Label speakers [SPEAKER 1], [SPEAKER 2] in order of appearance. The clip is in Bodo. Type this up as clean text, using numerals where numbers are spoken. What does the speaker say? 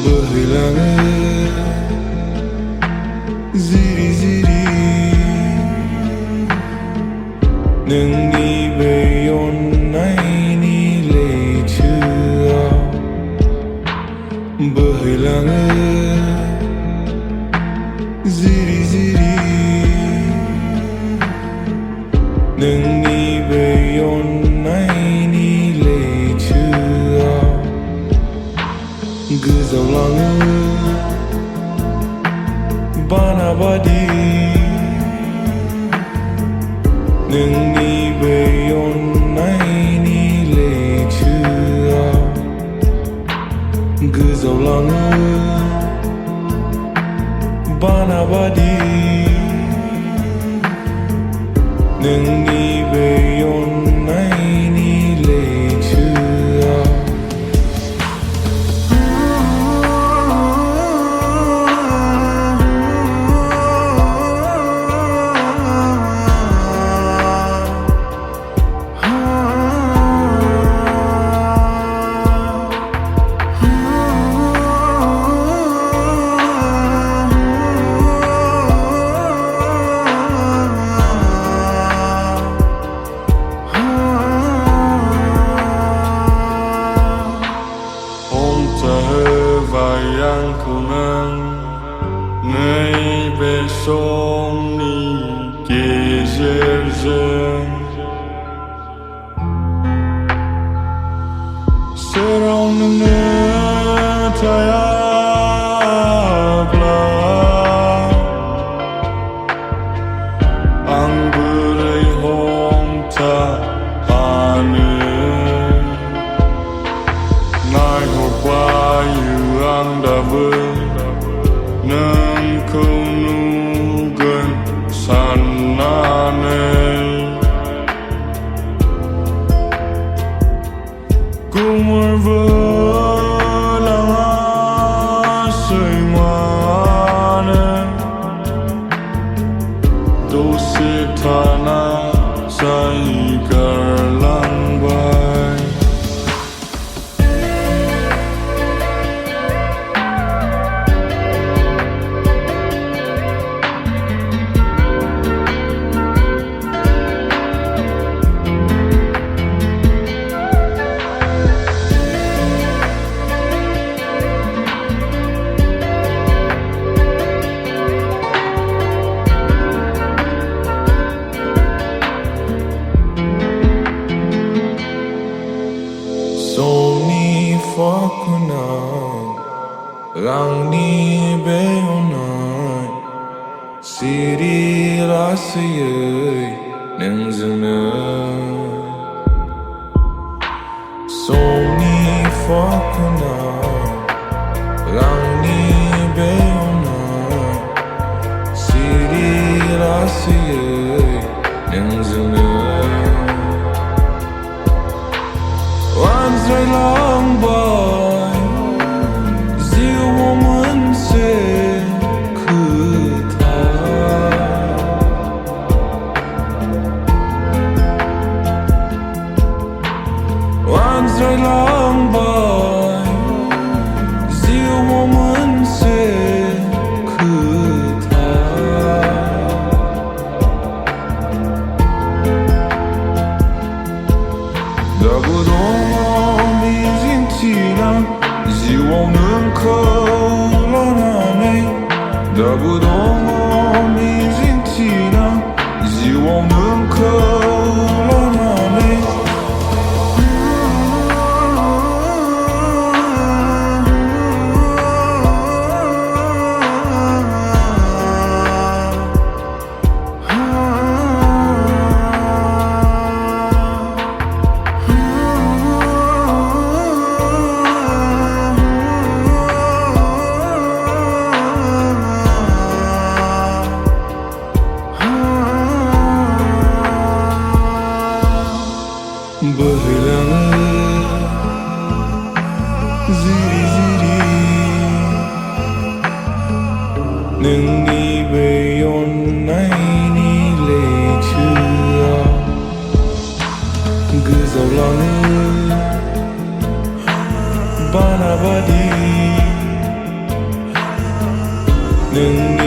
[SPEAKER 1] बोहैलाङो जिरि जिरि नोंनि बे अननायनि लैथोआव बोहैलाङो जिरि जिरि नोंनि बे अननायनि लैथोआव गोजावलाङो बाना बादि नोंनि बे अननायनि लैथोआव गोजावलाङो बाना बादि नोंनि बे अननायनि लैथोआव आंखौ नों नैबे समनि गेजेरजों सेराव नोंनो थायाब्ला आं बोरै हमथानो नायहरबायो आं दाबो नोंखौ नुगोन साननानै गोमोरबो लाङासै मानो दसे थाना जायगारलांबाय समनि फाखनाव आंनि बे अननाय सिरि लासैयै नोंजोंनो समनि फाखनाव आंनि बे अननाय सिरि लासैयै नोंजोंनो आनज्रायलांबाय जिउआव मोनसे खोथा आनज्रायलांबाय जिउआव मोनसे खोथा दाबो दङ जिउआव नोंखौ लानानै दाबो दङ मिजिंथिना जिउआव नोंखौ लानानै बोहैलाङो जिरि जिरि नोंनि बे अननायनि लैथोआव गोजावलाङो बाना बादि 能